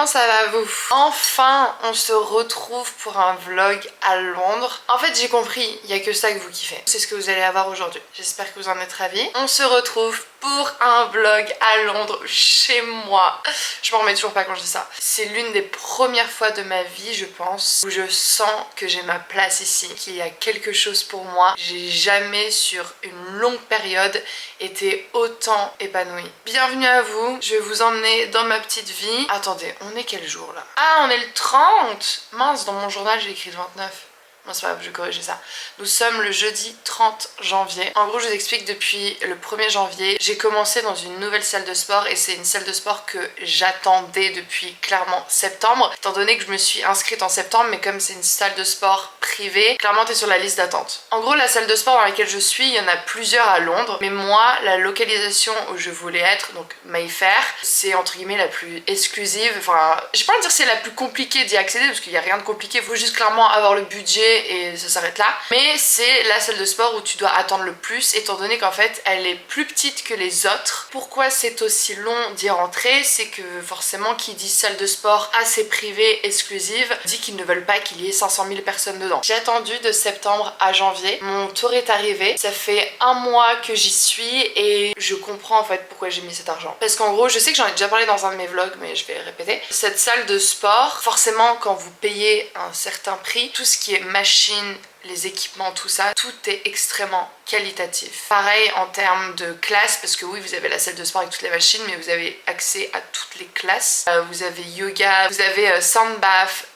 comment ça va vous? Enfin, on se retrouve pour un vlog à Londres. En fait, j'ai compris, il n'y a que ça que vous kiffez. C'est ce que vous allez avoir aujourd'hui. J'espère que vous en êtes ravis. On se retrouve pour un vlog à Londres, chez moi. Je m'en remets toujours pas quand je dis ça. C'est l'une des premières fois de ma vie, je pense, où je sens que j'ai ma place ici, qu'il y a quelque chose pour moi. J'ai jamais, sur une longue période, été autant épanouie. Bienvenue à vous, je vais vous emmener dans ma petite vie. Attendez, on est quel jour là? Ah, on est le 30! Mince, dans mon journal j'ai écrit le 29. Non, c'est pas grave, je vais corriger ça. Nous sommes le jeudi 30 janvier. En gros, je vous explique, depuis le 1er janvier, j'ai commencé dans une nouvelle salle de sport et c'est une salle de sport que j'attendais depuis clairement septembre, étant donné que je me suis inscrite en septembre, mais comme c'est une salle de sport privée, clairement t'es sur la liste d'attente. En gros, la salle de sport dans laquelle je suis, il y en a plusieurs à Londres, mais moi, la localisation où je voulais être, donc Mayfair, c'est entre guillemets la plus exclusive. Enfin, j'ai pas envie de dire c'est la plus compliquée d'y accéder parce qu'il y a rien de compliqué, il faut juste clairement avoir le budget et ça s'arrête là. Mais c'est la salle de sport où tu dois attendre le plus, étant donné qu'en fait elle est plus petite que les autres. Pourquoi c'est aussi long d'y rentrer? C'est que forcément qui dit salle de sport assez privée, exclusive, dit qu'ils ne veulent pas qu'il y ait 500 000 personnes dedans. J'ai attendu de septembre à janvier, mon tour est arrivé, ça fait un mois que j'y suis et je comprends en fait pourquoi j'ai mis cet argent. Parce qu'en gros, je sais que j'en ai déjà parlé dans un de mes vlogs, mais je vais répéter. Cette salle de sport, forcément quand vous payez un certain prix, tout ce qui est machine, les équipements, tout ça, tout est extrêmement qualitatif. Pareil en termes de classe, parce que oui, vous avez la salle de sport avec toutes les machines, mais vous avez accès à toutes les classes. Vous avez yoga, vous avez sound bath,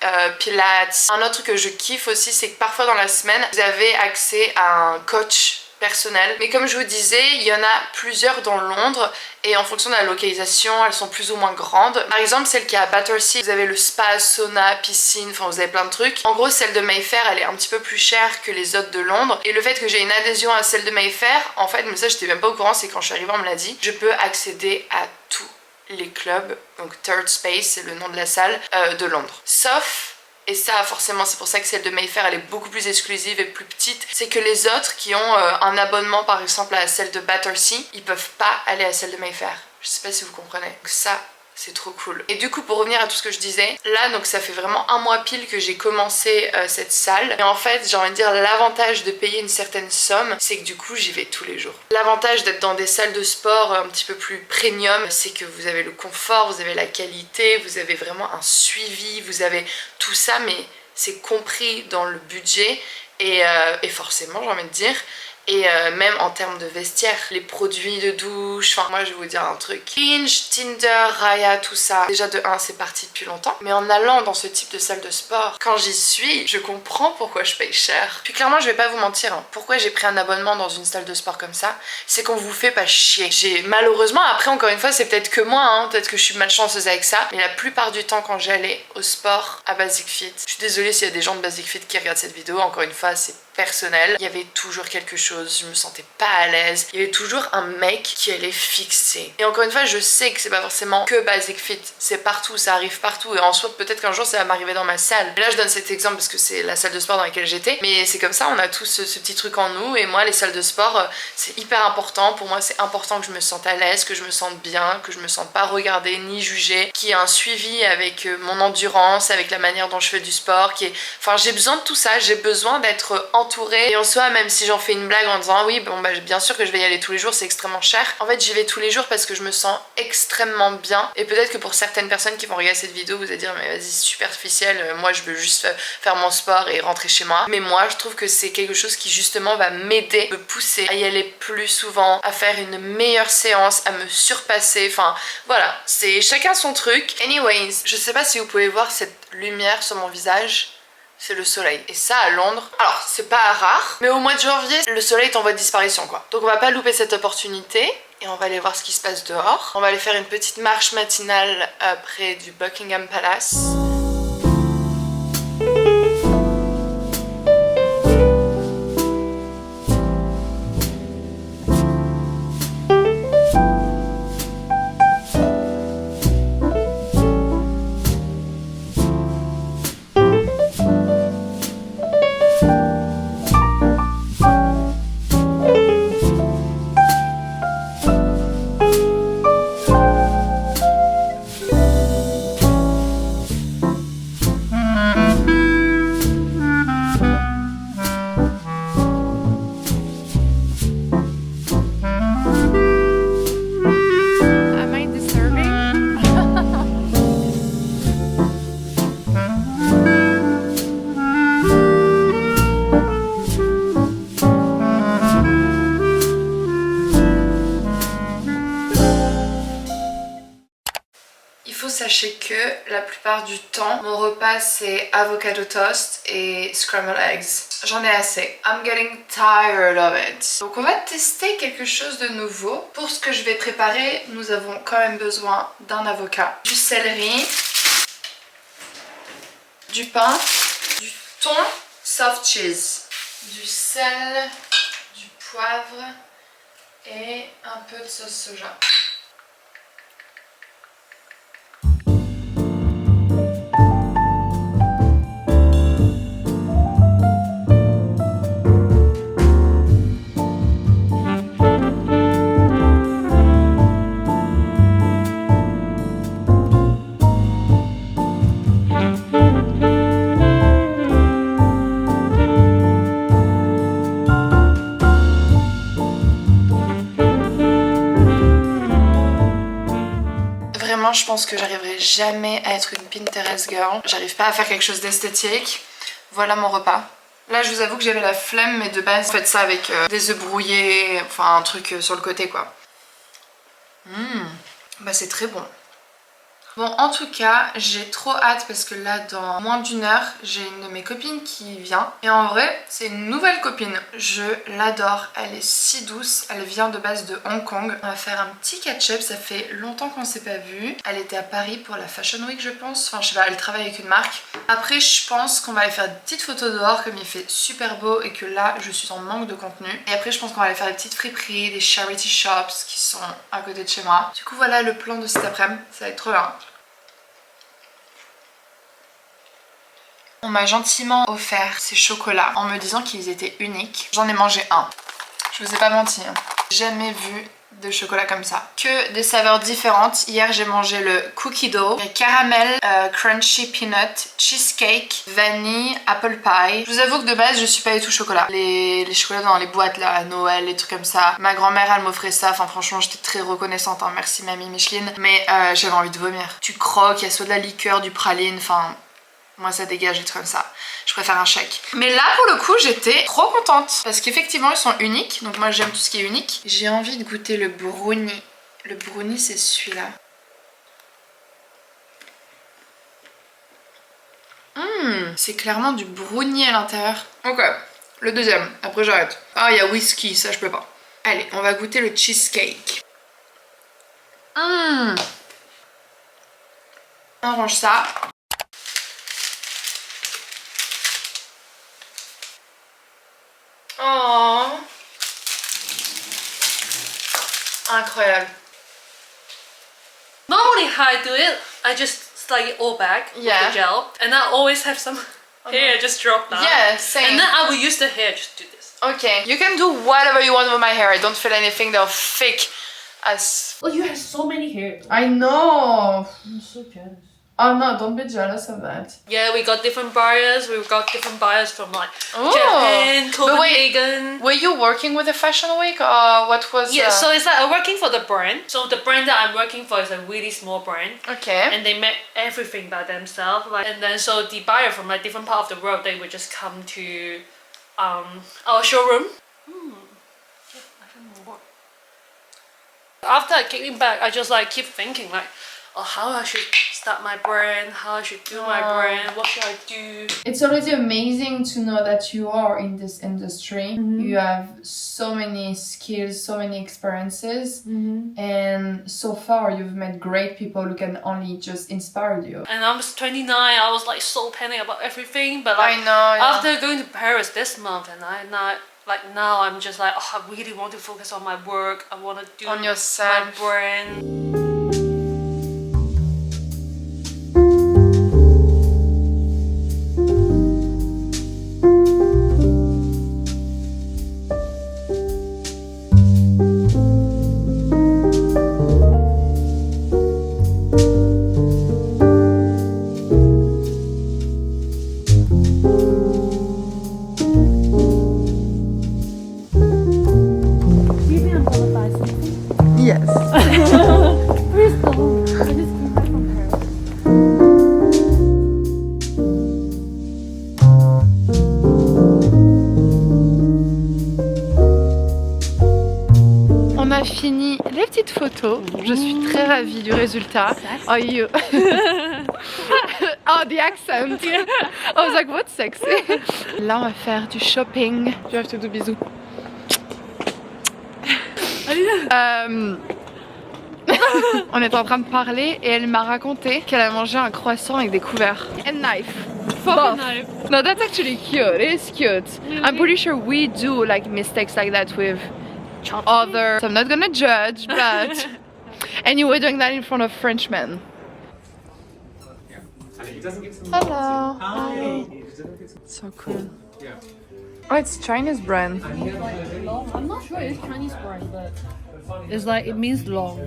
pilates. Un autre truc que je kiffe aussi, c'est que parfois dans la semaine, vous avez accès à un coach personnel. Mais comme je vous disais, il y en a plusieurs dans Londres et en fonction de la localisation, elles sont plus ou moins grandes. Par exemple, celle qui est à Battersea, vous avez le spa, sauna, piscine, enfin vous avez plein de trucs. En gros, celle de Mayfair, elle est un petit peu plus chère que les autres de Londres. Et le fait que j'ai une adhésion à celle de Mayfair, en fait, mais ça j'étais même pas au courant, c'est quand je suis arrivée on me l'a dit, je peux accéder à tous les clubs, donc Third Space, c'est le nom de la salle, de Londres. Sauf, et ça forcément c'est pour ça que celle de Mayfair elle est beaucoup plus exclusive et plus petite, c'est que les autres qui ont un abonnement par exemple à celle de Battersea, ils peuvent pas aller à celle de Mayfair. Je sais pas si vous comprenez. Donc ça, c'est trop cool. Et du coup, pour revenir à tout ce que je disais, là donc ça fait vraiment un mois pile que j'ai commencé cette salle. Et en fait, j'ai envie de dire, l'avantage de payer une certaine somme, c'est que du coup j'y vais tous les jours. L'avantage d'être dans des salles de sport un petit peu plus premium, c'est que vous avez le confort, vous avez la qualité, vous avez vraiment un suivi, vous avez tout ça, mais c'est compris dans le budget et forcément j'ai envie de dire. Et même en termes de vestiaire, les produits de douche, enfin moi je vais vous dire un truc. Hinge, Tinder, Raya, tout ça. Déjà de 1 c'est parti depuis longtemps. Mais en allant dans ce type de salle de sport, quand j'y suis, je comprends pourquoi je paye cher. Puis clairement je vais pas vous mentir, hein, pourquoi j'ai pris un abonnement dans une salle de sport comme ça, c'est qu'on vous fait pas chier. J'ai malheureusement, après encore une fois c'est peut-être que moi, hein, peut-être que je suis malchanceuse avec ça, mais la plupart du temps quand j'allais au sport à Basic Fit, je suis désolée s'il y a des gens de Basic Fit qui regardent cette vidéo, encore une fois c'est personnel, il y avait toujours quelque chose, je me sentais pas à l'aise, il y avait toujours un mec qui allait fixer. Et encore une fois, je sais que c'est pas forcément que Basic Fit, c'est partout, ça arrive partout, et en soi peut-être qu'un jour ça va m'arriver dans ma salle. Et là je donne cet exemple parce que c'est la salle de sport dans laquelle j'étais, mais c'est comme ça, on a tous ce petit truc en nous, et moi les salles de sport, c'est hyper important, pour moi c'est important que je me sente à l'aise, que je me sente bien, que je me sente pas regardée ni jugée, qu'il y ait un suivi avec mon endurance, avec la manière dont je fais du sport, enfin j'ai besoin de tout ça, j'ai besoin d'être entourée. Et en soi, même si j'en fais une blague en disant oui bon bah bien sûr que je vais y aller tous les jours, c'est extrêmement cher, en fait j'y vais tous les jours parce que je me sens extrêmement bien. Et peut-être que pour certaines personnes qui vont regarder cette vidéo, vous allez dire mais vas-y c'est superficiel, moi je veux juste faire mon sport et rentrer chez moi. Mais moi je trouve que c'est quelque chose qui justement va m'aider, me pousser à y aller plus souvent, à faire une meilleure séance, à me surpasser, enfin voilà, c'est chacun son truc. Anyways, je sais pas si vous pouvez voir cette lumière sur mon visage, c'est le soleil. Et ça à Londres, alors c'est pas rare, mais au mois de janvier, le soleil est en voie de disparition quoi. Donc on va pas louper cette opportunité et on va aller voir ce qui se passe dehors. On va aller faire une petite marche matinale près du Buckingham Palace. sachez que la plupart du temps, mon repas c'est avocado toast et scrambled eggs. J'en ai assez. I'm getting tired of it. Donc on va tester quelque chose de nouveau. Pour ce que je vais préparer, nous avons quand même besoin d'un avocat, du céleri, du pain, du thon, soft cheese, du sel, du poivre et un peu de sauce soja. Je pense que j'arriverai jamais à être une Pinterest girl. J'arrive pas à faire quelque chose d'esthétique. Voilà mon repas. Là je vous avoue que j'avais la flemme, mais de base faites ça avec des œufs brouillés, enfin un truc sur le côté quoi. Bah c'est très bon. Bon en tout cas j'ai trop hâte parce que là dans moins d'une heure j'ai une de mes copines qui vient. Et en vrai c'est une nouvelle copine. Je l'adore, elle est si douce, elle vient de base de Hong Kong. On va faire un petit catch-up, ça fait longtemps qu'on s'est pas vu. Elle était à Paris pour la Fashion Week je pense. Enfin je sais pas, elle travaille avec une marque. Après je pense qu'on va aller faire des petites photos dehors comme il fait super beau et que là je suis en manque de contenu. Et après je pense qu'on va aller faire des petites friperies, des charity shops qui sont à côté de chez moi. Du coup voilà le plan de cet après-midi, ça va être trop bien. On m'a gentiment offert ces chocolats en me disant qu'ils étaient uniques. J'en ai mangé un. Je vous ai pas menti. Jamais vu de chocolat comme ça. Que des saveurs différentes. Hier j'ai mangé le cookie dough, caramel, crunchy peanut, cheesecake, vanille, apple pie. Je vous avoue que de base je suis pas du tout chocolat. Les chocolats dans les boîtes là à Noël, les trucs comme ça. Ma grand-mère elle m'offrait ça. Enfin franchement j'étais très reconnaissante. Hein. Merci mamie Micheline. Mais j'avais envie de vomir. Tu croques, il y a soit de la liqueur, du praline, enfin... Moi ça dégage des trucs comme ça, je préfère un shake. Mais là pour le coup j'étais trop contente parce qu'effectivement ils sont uniques, donc moi j'aime tout ce qui est unique. J'ai envie de goûter le brownie. Le brownie c'est celui-là. C'est clairement du brownie à l'intérieur. Ok, le deuxième, après j'arrête. Ah il y a whisky, ça je peux pas. Allez, on va goûter le cheesecake. On range ça. Oh, incroyable. Normally how I do it, I just slide it all back with the gel, and I always have some hair just drop down. Yeah, same. And then I will use the hair just to do this. Okay, you can do whatever you want with my hair. I don't feel anything. They're fake as... Oh, you have so many hair. I know. I'm so jealous. Oh no, don't be jealous of that. Yeah, we got different buyers. We've got different buyers from like Japan, Copenhagen. Were you working with a fashion week or what was... Yeah, so it's like I'm working for the brand. So the brand that I'm working for is a really small brand. Okay. And they make everything by themselves. Like, and then so the buyer from like different part of the world, they would just come to our showroom. Yeah, I don't know what. After I came back, I just like keep thinking like, oh, how I should start my brand, how I should do my brand, what should I do? It's already amazing to know that you are in this industry. You have so many skills, so many experiences, and so far you've met great people who can only just inspire you. And I was 29, I was like so panicked about everything, but like I know, yeah. after going to Paris this month, and now I'm just like, oh, I really want to focus on my work. I want to do On yourself. my brand. Yes. a fini les petites photos. Je suis très ravie du résultat. Oh, you. Oh, the accent. I was like, what's sexy? Là, on va faire du shopping. Je vais te faire bisous. On est en train de parler et elle m'a raconté qu'elle a mangé un croissant avec des couverts. And knife. Both. No, that's actually cute. It is cute. Really? I'm pretty sure we do like mistakes like that with other. So I'm not gonna judge, but. And you were doing that in front of Frenchmen. Hello. Hi. So cool. Oh, it's Chinese brand. I'm not sure it's Chinese brand, but it's like it means long.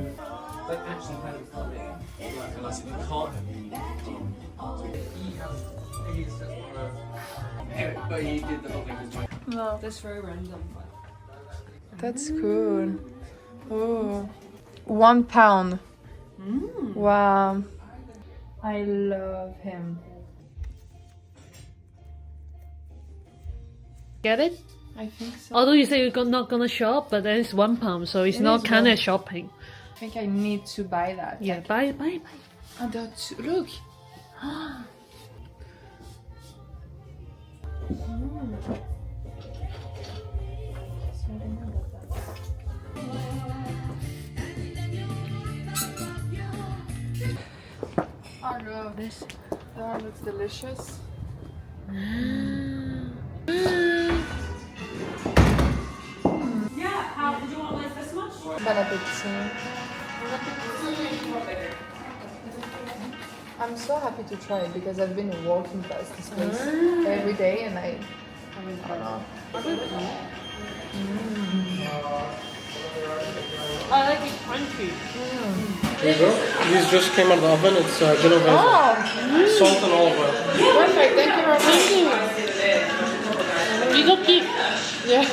No. That's very random. That's cool. Oh. £1. Wow. I love him. Get it? I think so. Although you say you're not gonna shop, but then it's £1, so it's It not is kind one. of shopping. I think I need to buy that. Yeah, buy. And that's, look. I love this. That looks delicious. Bon appétit. I'm so happy to try it because I've been walking past this place every day and I don't know. I like it crunchy. There you go. These just came out of the oven. It's Genovese. Oh, Salt and olive oil. perfect. Thank you very much. You go keep. Yeah.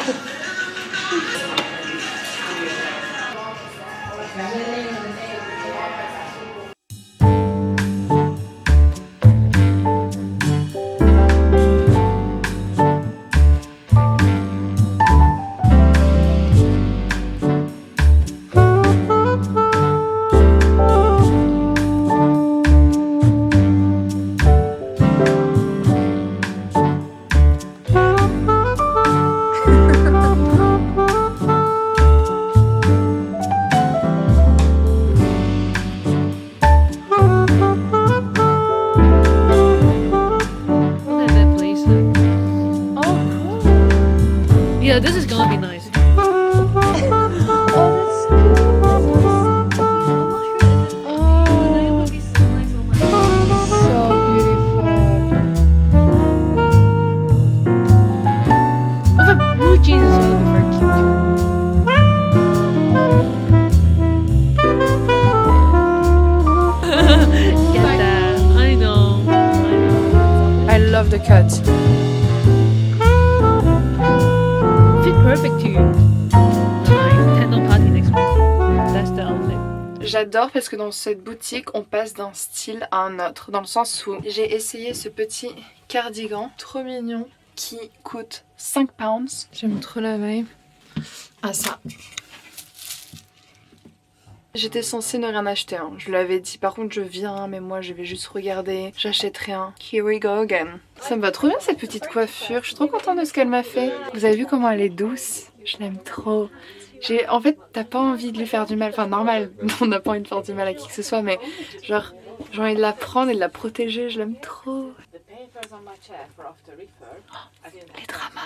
Look at that place. Oh, cool. Yeah, this is gonna be nice. Oh, that's cool. Oh, so beautiful. Oh, the blue jeans is gonna be very cute. Get that. I know. I love the cut. Fit perfect to you. Nice. Techno party next week. That's the outfit. J'adore parce que dans cette boutique on passe d'un style à un autre, dans le sens où j'ai essayé ce petit cardigan trop mignon qui coûte 5 pounds. J'aime trop la vibe. Ah ça. J'étais censée ne rien acheter, hein. Je lui avais dit par contre je viens mais moi je vais juste regarder, j'achète rien. Here we go again. Ça me va trop bien cette petite coiffure, je suis trop contente de ce qu'elle m'a fait. Vous avez vu comment elle est douce? Je l'aime trop. En fait t'as pas envie de lui faire du mal, enfin normal on n'a pas envie de faire du mal à qui que ce soit mais genre j'ai envie de la prendre et de la protéger, je l'aime trop. Les dramas,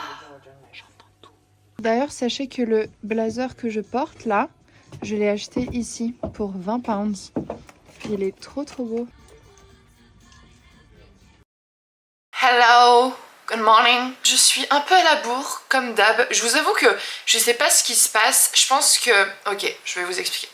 j'entends tout. D'ailleurs sachez que le blazer que je porte là, je l'ai acheté ici pour 20 pounds. Il est trop beau. Hello, good morning. Je suis un peu à la bourre comme d'hab. Je vous avoue que je sais pas ce qui se passe. Je pense que... Ok, je vais vous expliquer.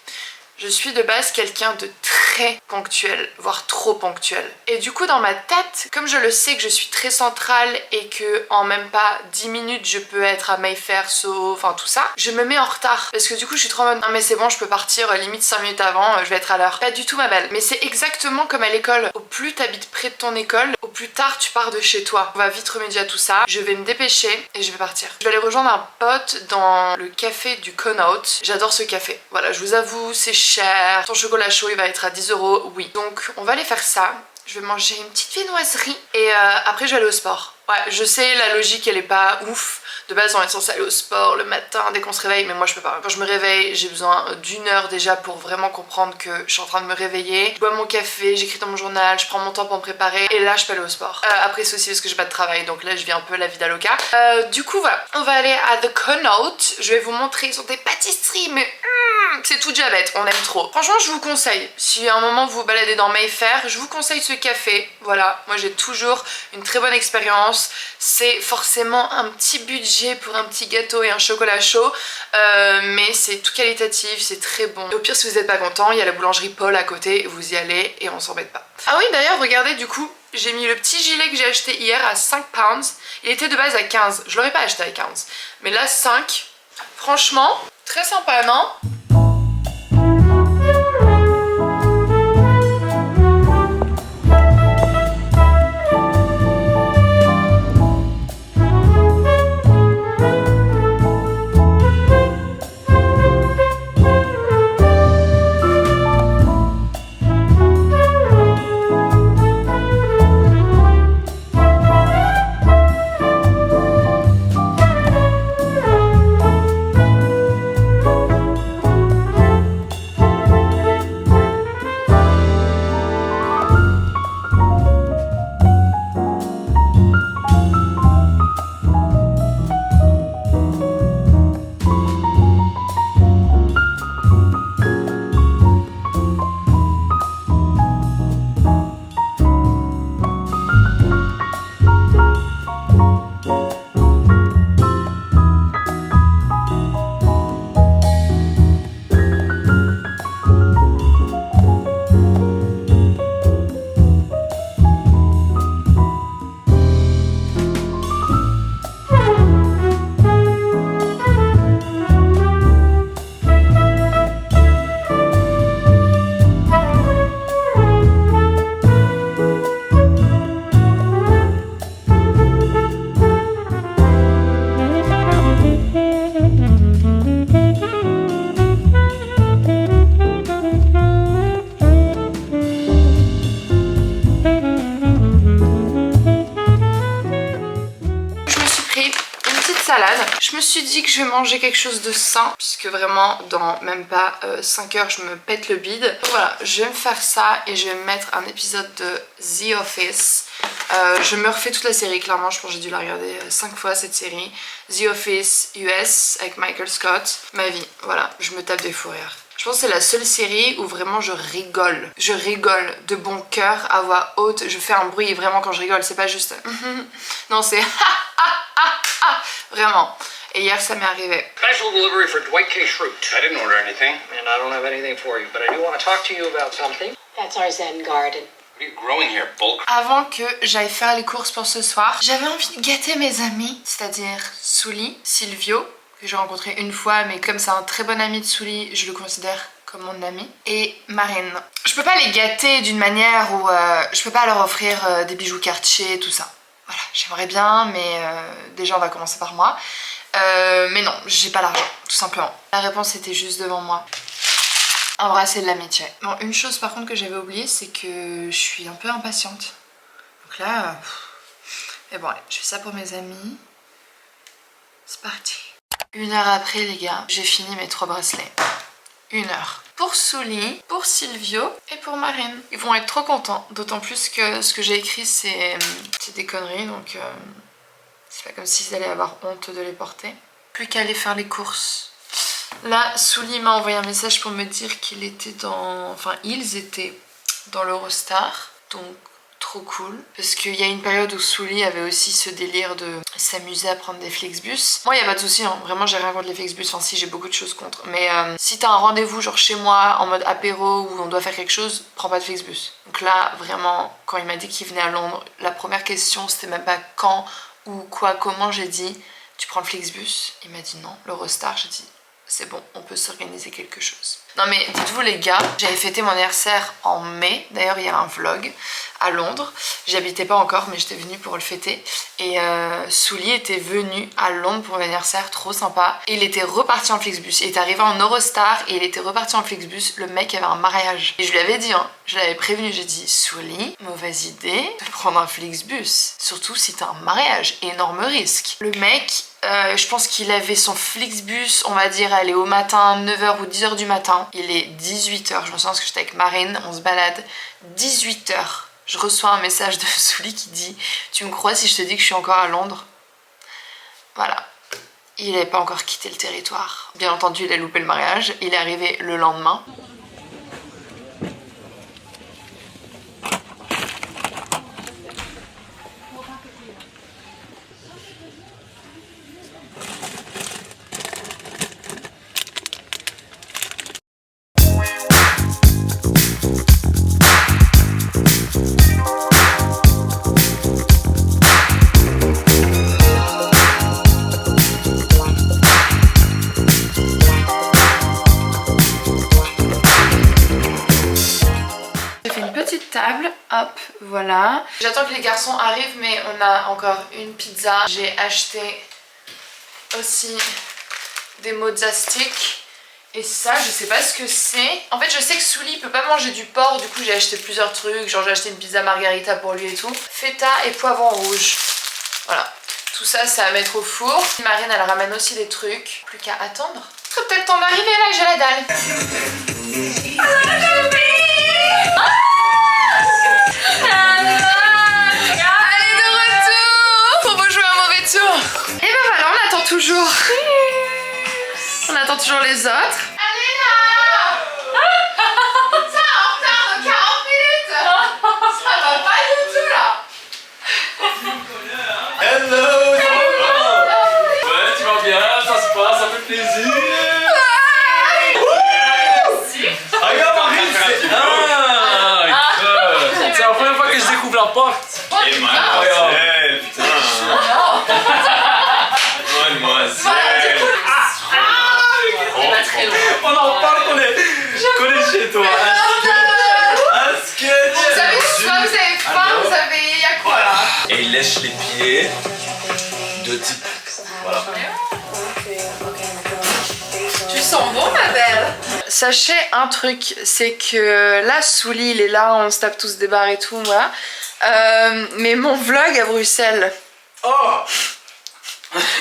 Je suis de base quelqu'un de très ponctuel, voire trop ponctuel. Et du coup dans ma tête, comme je le sais que je suis très centrale et que en même pas 10 minutes je peux être à Mayfair, Soho, enfin tout ça, je me mets en retard. Parce que du coup je suis trop en mode non mais c'est bon, je peux partir limite 5 minutes avant, je vais être à l'heure. Pas du tout ma belle. Mais c'est exactement comme à l'école. Au plus t'habites près de ton école, au plus tard tu pars de chez toi. On va vite remédier à tout ça. Je vais me dépêcher et je vais partir. Je vais aller rejoindre un pote dans le café du Connaught. J'adore ce café. Voilà, je vous avoue, c'est cher. Ton chocolat chaud, il va être à 10 €, oui. Donc on va aller faire ça. Je vais manger une petite viennoiserie et après je vais aller au sport. Ouais, je sais, la logique elle est pas ouf. De base on est censé aller au sport le matin dès qu'on se réveille, mais moi je peux pas. Quand je me réveille, j'ai besoin d'1 heure déjà pour vraiment comprendre que je suis en train de me réveiller. Je bois mon café, j'écris dans mon journal, je prends mon temps pour me préparer et là je peux aller au sport. Après c'est aussi parce que j'ai pas de travail, donc là je vis un peu la vie d'aloca. Du coup voilà, on va aller à The Connaught. Je vais vous montrer, ils ont des pâtisseries mais c'est tout diabète, on aime trop. Franchement je vous conseille, si à un moment vous vous baladez dans Mayfair, je vous conseille ce café. Voilà, moi j'ai toujours une très bonne expérience. C'est forcément un petit budget pour un petit gâteau et un chocolat chaud, mais c'est tout qualitatif, c'est très bon. Et au pire si vous n'êtes pas content, il y a la boulangerie Paul à côté, vous y allez et on s'embête pas. Ah oui d'ailleurs regardez, du coup j'ai mis le petit gilet que j'ai acheté hier à 5 pounds. Il était de base à 15, je l'aurais pas acheté à 15, mais là 5, franchement très sympa, non? Je me suis dit que je vais manger quelque chose de sain, puisque vraiment dans même pas 5 heures je me pète le bide. Donc voilà, je vais me faire ça et je vais me mettre un épisode de The Office. Je me refais toute la série, clairement je pense que j'ai dû la regarder 5 fois cette série. The Office US avec Michael Scott. Ma vie, voilà, je me tape des fous rires. Je pense que c'est la seule série où vraiment je rigole. Je rigole de bon cœur à voix haute. Je fais un bruit vraiment quand je rigole, c'est pas juste non, c'est vraiment. Et hier ça m'est arrivé. Special delivery for Dwight K. Schrute. I didn't order anything. And I don't have anything for you, but I do want to talk to you about something. That's our Zen garden. What are you growing here, bulk? Avant que j'aille faire les courses pour ce soir, j'avais envie de gâter mes amis, c'est-à-dire Souli, Silvio, que j'ai rencontré une fois, mais comme c'est un très bon ami de Souli, je le considère comme mon ami, et Marine. Je peux pas les gâter d'une manière où je peux pas leur offrir des bijoux Cartier, tout ça. Voilà, j'aimerais bien, mais déjà on va commencer par moi. Mais non, j'ai pas l'argent, tout simplement. La réponse était juste devant moi. Embrasser de l'amitié. Bon, une chose par contre que j'avais oublié, c'est que je suis un peu impatiente. Donc là, mais bon, allez, je fais ça pour mes amis. C'est parti. 1 heure après, les gars, j'ai fini mes 3 bracelets. 1 heure. Pour Souli, pour Silvio et pour Marine. Ils vont être trop contents, d'autant plus que ce que j'ai écrit, c'est des conneries, donc c'est pas comme s'ils allaient avoir honte de les porter. Plus qu'à aller faire les courses. Là, Souli m'a envoyé un message pour me dire qu'il était dans... Enfin, ils étaient dans l'Eurostar, donc trop cool. Parce qu'il y a une période où Souli avait aussi ce délire de s'amuser à prendre des Flixbus. Moi, il n'y a pas de souci, hein. Vraiment, j'ai rien contre les Flixbus. Enfin, si, j'ai beaucoup de choses contre. Mais si t'as un rendez-vous, genre chez moi, en mode apéro, où on doit faire quelque chose, prends pas de Flixbus. Donc là, vraiment, quand il m'a dit qu'il venait à Londres, la première question, c'était même pas quand ou quoi, comment. J'ai dit, tu prends le Flixbus? Il m'a dit non. L'Eurostar, j'ai dit, c'est bon, on peut s'organiser quelque chose. Non mais dites-vous les gars, j'avais fêté mon anniversaire en mai. D'ailleurs il y a un vlog à Londres. J'y habitais pas encore mais j'étais venue pour le fêter. Et Souli était venu à Londres pour mon anniversaire, trop sympa. Et il était reparti en Flixbus. Il est arrivé en Eurostar et il était reparti en Flixbus. Le mec avait un mariage. Et je lui avais dit, hein, je l'avais prévenu, j'ai dit Souli, mauvaise idée de prendre un Flixbus. Surtout si t'as un mariage, énorme risque. Le mec, je pense qu'il avait son Flixbus, on va dire, elle est au matin, 9h ou 10h du matin. Il est 18h, je me souviens parce que j'étais avec Marine, on se balade. 18h. Je reçois un message de Souli qui dit « Tu me crois si je te dis que je suis encore à Londres ?» Voilà. Il n'avait pas encore quitté le territoire. Bien entendu, il a loupé le mariage. Il est arrivé le lendemain. Table, hop, voilà. J'attends que les garçons arrivent mais on a encore une pizza. J'ai acheté aussi des mozza sticks et ça je sais pas ce que c'est. En fait je sais que Souli peut pas manger du porc, du coup j'ai acheté plusieurs trucs, genre j'ai acheté une pizza margarita pour lui et tout. Feta et poivron rouge, voilà. Tout ça c'est à mettre au four. Marine elle ramène aussi des trucs, plus qu'à attendre. Ce serait peut-être temps d'arriver là, j'ai la dalle. Allez de retour. On va jouer un mauvais tour. Et ben voilà, on attend toujours. On attend toujours les autres. Allez là. Ça en retard de 40 minutes. Ça va pas du tout là. Hello. Ouais, tu vas bien, ça se passe, ça fait plaisir. C'est la première fois que je découvre la porte. Et mademoiselle, putain. Mademoiselle. On en parle qu'on est chez toi. Un sketch. Vous avez soif, vous avez faim, vous avez... Y'a quoi là? Et il lèche les pieds de type. Voilà. Tu sens bon ma belle. Sachez un truc, c'est que là Souli il est là, on se tape tous des barres et tout, voilà. Mais mon vlog à Bruxelles. Oh.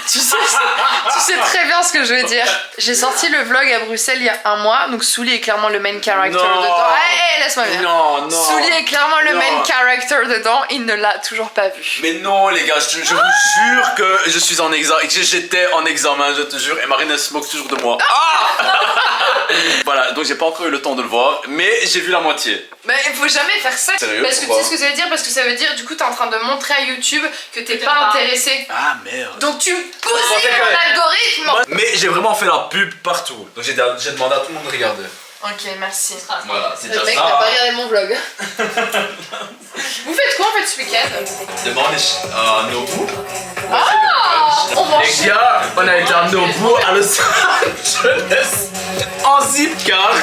tu sais très bien ce que je veux dire. J'ai sorti le vlog à Bruxelles il y a un mois, donc Souli est clairement le main character dedans. Hey, laisse-moi bien. Non. Souli est clairement le main character dedans, il ne l'a toujours pas vu. Mais non les gars, je vous jure que je suis en examen, j'étais en examen, je te jure, et Marine se moque toujours de moi. Voilà, donc j'ai pas encore eu le temps de le voir, mais j'ai vu la moitié. Mais il faut jamais faire ça. Sérieux, parce que tu sais ce que ça veut dire? Parce que ça veut dire, du coup, t'es en train de montrer à YouTube que t'es pas intéressé. Ah merde. Donc tu pousses mon algorithme. Mais j'ai vraiment fait la pub partout. Donc j'ai demandé à tout le monde de regarder. Ok, merci. Voilà, c'est Le déjà mec ça. n'a pas regardé mon vlog. Vous faites quoi en fait ce week-end? Demandez à Nobu. On mange. Les gars, on a été à Nobu à Los Angeles en zip-car.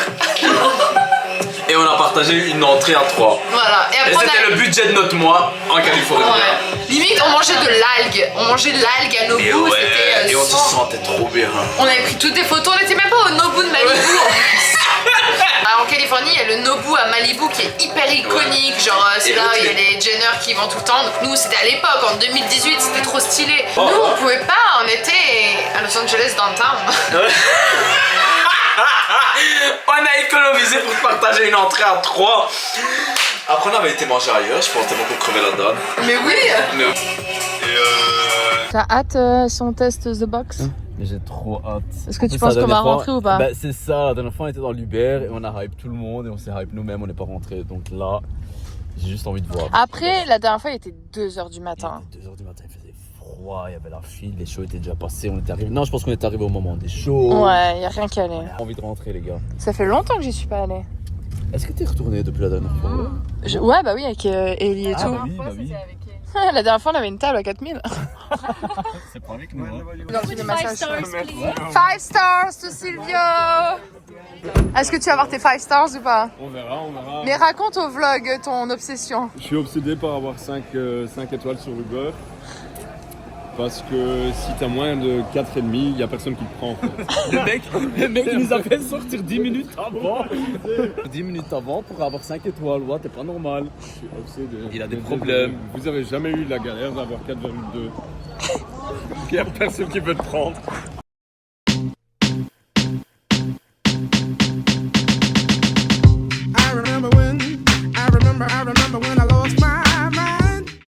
Et on a partagé une entrée à 3. Voilà. Et après c'était le budget de notre mois en Californie. Ouais. Limite on mangeait de l'algue. On mangeait de l'algue à Nobu. Et ouais, et on se 100. sentait trop bien. On avait pris toutes des photos, on n'était même pas au Nobu de Malibu. En Californie, il y a le Nobu à Malibu qui est hyper iconique. Genre, c'est là où il y a les Jenner qui vont tout le temps. Donc, nous, c'était à l'époque, en 2018, c'était trop stylé. Oh. Nous, on pouvait pas, on était à Los Angeles downtown. On a économisé pour partager une entrée à 3. Après, on avait été manger ailleurs, je pense tellement qu'on crevait la dalle. Mais oui! Mais... T'as hâte si on teste The Box? J'ai trop hâte. Est-ce que tu penses qu'on va rentrer ou pas? Bah, c'est ça, la dernière fois on était dans l'Uber et on a hype tout le monde et on s'est hype nous-mêmes, on n'est pas rentré. Donc là, j'ai juste envie de voir. Après, la dernière fois, il était 2h du matin. Il était 2h du matin, il faisait froid, il y avait la file, les shows étaient déjà passés, on était arrivé. Non, je pense qu'on est arrivé au moment des shows. Ouais, y a rien qu'à aller. On a envie de rentrer, les gars. Ça fait longtemps que j'y suis pas allée. Est-ce que t'es retourné depuis la dernière fois? Ouais, bah oui, avec Ellie et tout. Bah oui, bah oui. La dernière fois, on avait une table à 4000. C'est pas avec nous. Hein. Dans tous les massages. 5 stars to Silvio. Est-ce que tu vas avoir tes 5 stars ou pas? On verra, on verra. Mais raconte au vlog ton obsession. Je suis obsédé par avoir 5 étoiles sur Uber. Parce que si t'as moins de 4,5, il n'y a personne qui te prend en fait. Le mec il nous a fait sortir 10 minutes avant. 10 minutes avant pour avoir 5 étoiles, ouais, t'es pas normal. Je suis obsédé. Il a des problèmes. Vous avez jamais eu la galère d'avoir 4,2. Il n'y a personne qui veut te prendre.